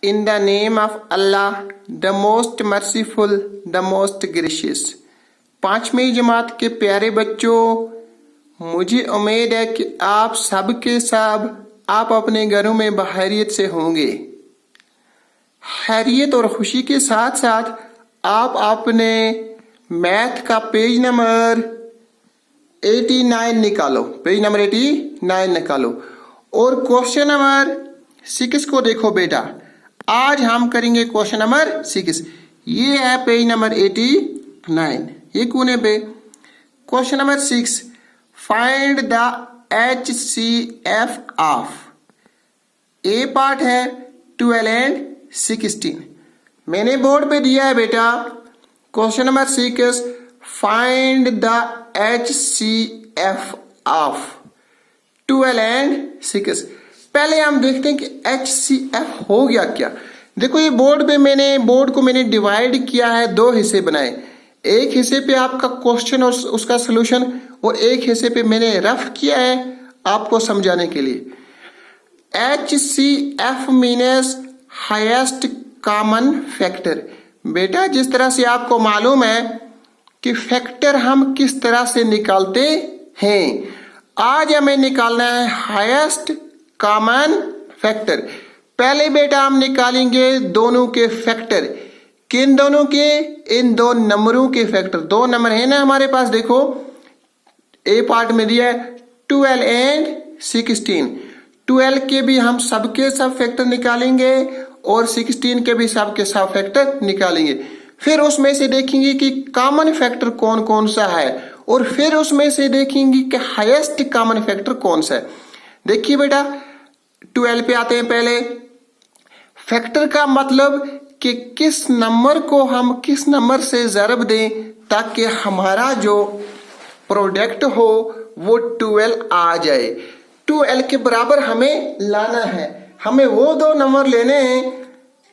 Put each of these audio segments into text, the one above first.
In the name of Allah, the most merciful, the most gracious। पांचवी जमात के प्यारे बच्चों, मुझे उम्मीद है कि आप सब के सब आप अपने घरों में बखैरियत से होंगे। खैरियत और खुशी के साथ साथ आप अपने मैथ का पेज नंबर 89 निकालो, पेज नंबर 89 निकालो और क्वेश्चन नंबर 6 को देखो बेटा। आज हम करेंगे क्वेश्चन नंबर 6। ये है पेज नंबर 89। ये कोने पे question number 6, find the HCF of. A part है 12 एंड 16। मैंने बोर्ड पे दिया है बेटा question number 6, find the HCF of 12 and 6। पहले हम देखते हैं कि HCF हो गया क्या। देखो ये बोर्ड को मैंने डिवाइड किया है, दो हिस्से बनाए। एक हिस्से पे आपका क्वेश्चन और उसका सलूशन, और एक हिस्से पे मैंने रफ किया है आपको समझाने के लिए। HCF means highest common factor. बेटा जिस तरह से आपको मालूम है कि फैक्टर हम किस तरह से निकालते हैं, आज हमें निकालना है हाईएस्ट कॉमन फैक्टर। पहले बेटा हम निकालेंगे दोनों के फैक्टर। किन दोनों के? इन दो नंबरों के फैक्टर। दो नंबर है ना हमारे पास, देखो ए पार्ट में दिया है 12 एंड 16। 12 के भी हम सबके सब फैक्टर निकालेंगे और 16 के भी सबके सब फैक्टर निकालेंगे। फिर उसमें से देखेंगे कि कॉमन फैक्टर कौन कौन सा है, और फिर उसमें से देखेंगे कि हाईएस्ट कॉमन फैक्टर कौन सा है। देखिए बेटा 12 पे आते हैं। पहले फैक्टर का मतलब कि किस नंबर को हम किस नंबर से ज़रब दें ताकि हमारा जो प्रोडक्ट हो वो 12 आ जाए। 12 के बराबर हमें लाना है। हमें वो दो नंबर लेने हैं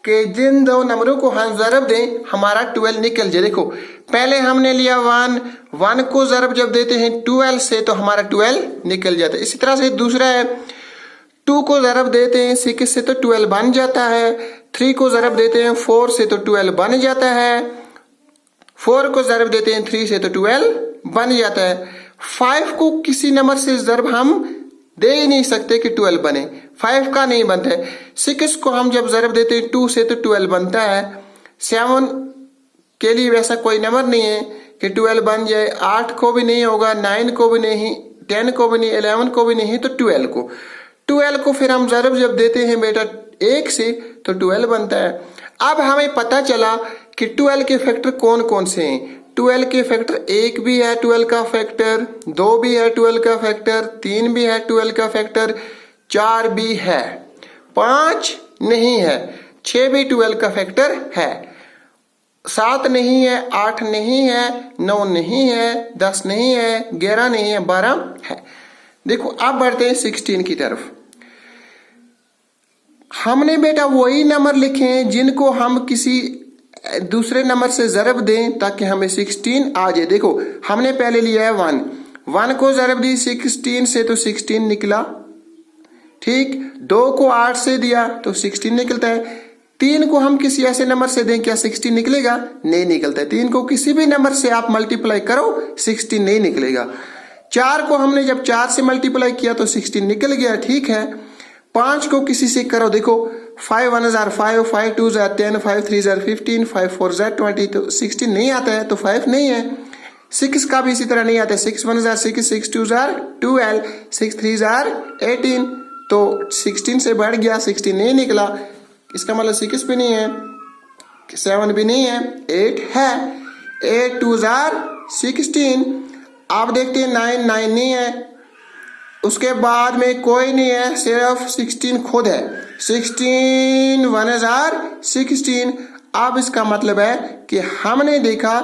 कि जिन दो नंबरों को हम ज़रब दें हमारा 12 निकल जाए। देखो पहले हमने लिया 1 को ज़रब जब देते हैं 12 से तो हमारा 12 निकल जाता है। इसी तरह से दूसरा है 2 को ज़रब देते हैं 6 से तो 12 बन जाता है। 3 को ज़रब देते हैं 4 से तो 12 बन जाता है। 4 को ज़रब देते हैं 3 से तो 12 बन जाता है। 5 को किसी नंबर से ज़रब हम दे ही नहीं सकते कि 12 बने, 5 का नहीं बनता है। 6 को हम जब ज़रब देते हैं 2 से तो 12 बनता है। 7 के लिए वैसा कोई नंबर नहीं है कि 12 बन जाए। 8 को भी नहीं होगा, 9 को भी नहीं, 10 को भी नहीं, 11 को भी नहीं, तो 12 को फिर हम ज़रब जब देते हैं बेटा 1 से तो 12 बनता है। अब हमें पता चला कि 12 के फैक्टर कौन कौन से हैं। 12 के फैक्टर 1 भी है 12 का फैक्टर, 2 भी है 12 का फैक्टर, 3 भी है 12 का फैक्टर, 4 भी है, 5 नहीं है, 6 भी 12 का फैक्टर है, 7 नहीं है, 8 नहीं है, 9 नहीं है, 10 नहीं है, 11 नहीं है, 12 है। देखो अब बढ़ते हैं 16 की तरफ। हमने बेटा वही नंबर लिखे हैं जिनको हम किसी दूसरे नंबर से ज़रब दें ताकि हमें 16 आ जाए। देखो हमने पहले लिया है 1 को ज़रब दी 16 से तो 16 निकला, ठीक। 2 को 8 से दिया तो 16 निकलता है। 3 को हम किसी ऐसे नंबर से दें, क्या 16 निकलेगा? नहीं निकलता है। 3 को किसी भी नंबर से आप मल्टीप्लाई करो 16 नहीं निकलेगा। 4 को हमने जब 4 से मल्टीप्लाई किया तो 16 निकल गया, ठीक है। 5 को किसी से करो, देखो 5 1 जार 5, 5 2 जार 10, 5 3 जार 15, 5 4 जार 20, तो 16 नहीं आता है तो 5 नहीं है। 6 का भी इसी तरह नहीं आता है। 6 1 जार 6, 6 2 जार 12, 6 3 जार 18, तो 16 से बढ़ गया, 16 नहीं निकला। इसका मतलब 6 भी नहीं है, 7 भी नहीं है, 8 है। 8 2 जार 16। आप देखते हैं 9 नहीं है। उसके बाद में कोई नहीं है, सिर्फ 16 खुद है। 16 1 जार 16। अब इसका मतलब है कि हमने देखा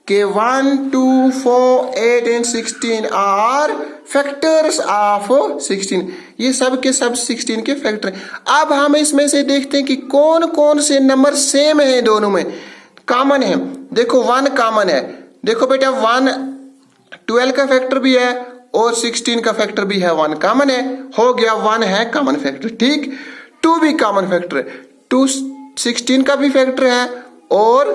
कि 1 2 4 8 एंड 16 आर फैक्टर्स ऑफ 16। ये सब के सब 16 के फैक्टर। अब हम इसमें से देखते हैं कि कौन कौन से नंबर सेम है, दोनों में कॉमन है। देखो 1 कॉमन है। देखो बेटा 1 12 का फैक्टर भी है और 16 का फैक्टर भी है, 1 कॉमन है, हो गया 1 है कॉमन फैक्टर, ठीक। 2 भी कॉमन फैक्टर है। 16 का भी फैक्टर है और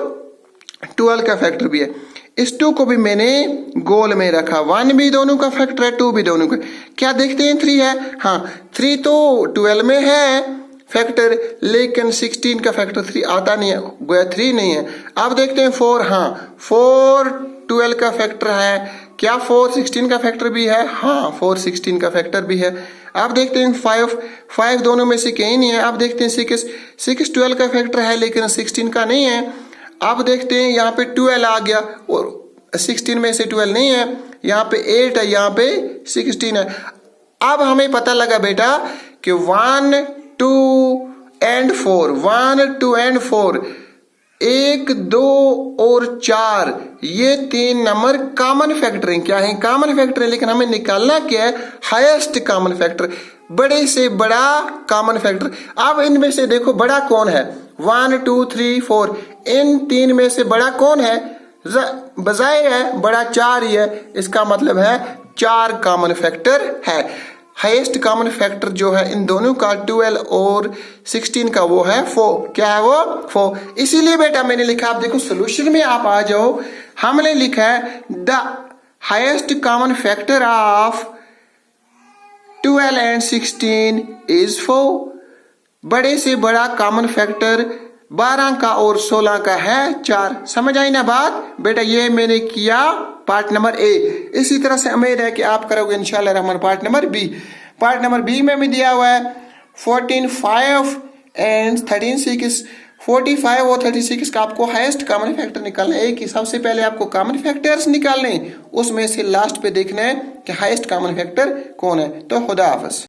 12 का फैक्टर भी है। इस 2 को भी मैंने गोल में रखा। 1 भी दोनों का फैक्टर है, 2 भी दोनों का। क्या देखते हैं 3 है, हाँ 3 तो 12 में है फैक्टर, लेकिन 16 का फैक्टर 3 आता नहीं है, गोया 3 नहीं है। अब देखते हैं 4, हाँ 4 12 का फैक्टर है। क्या 4 16 का फैक्टर भी है, हाँ 4 16 का फैक्टर भी है। अब देखते हैं 5 दोनों में से कहीं नहीं है। अब देखते हैं 6 12 का फैक्टर है लेकिन 16 का नहीं है। अब देखते हैं यहाँ पे 12 आ गया और 16 में से 12 नहीं है, यहाँ पे 8 है, यहाँ पे 16 है। अब हमें पता लगा बेटा कि 1 2 एंड 4, 1 2 एंड 4, 1 2 और 4, ये 3 नंबर कॉमन फैक्टर हैं। क्या है, कॉमन फैक्टर है, लेकिन हमें निकालना क्या है, हाईएस्ट कॉमन फैक्टर, बड़े से बड़ा कॉमन फैक्टर। अब इनमें से देखो बड़ा कौन है, 1 2 3 4, इन 3 में से बड़ा कौन है, बजाय है बड़ा 4 ही है। इसका मतलब है 4 कॉमन फैक्टर है। हाईएस्ट कॉमन फैक्टर जो है इन दोनों का 12 और 16 का वो है 4। क्या है वो, 4। इसीलिए बेटा मैंने लिखा, आप देखो सोल्यूशन में आप आ जाओ, हमने लिखा है the highest common factor of 12 and 16 is 4। बड़े से बड़ा कॉमन फैक्टर 12 का और 16 का है 4। समझ आई ना बात बेटा, ये मैंने किया पार्ट नंबर ए। इसी तरह से उम्मीद है कि आप करोगे इंशाल्लाह Rahman part number B. Part number B में भी दिया हुआ है 14 5 एंड 13 6। 45 और 36 का आपको हाईएस्ट कॉमन फैक्टर निकालना है। कि सबसे पहले आपको कॉमन फैक्टर्स निकालने, उसमें से लास्ट पे देखना है कि हाईएस्ट कॉमन फैक्टर कौन है। तो खुदा हाफिज।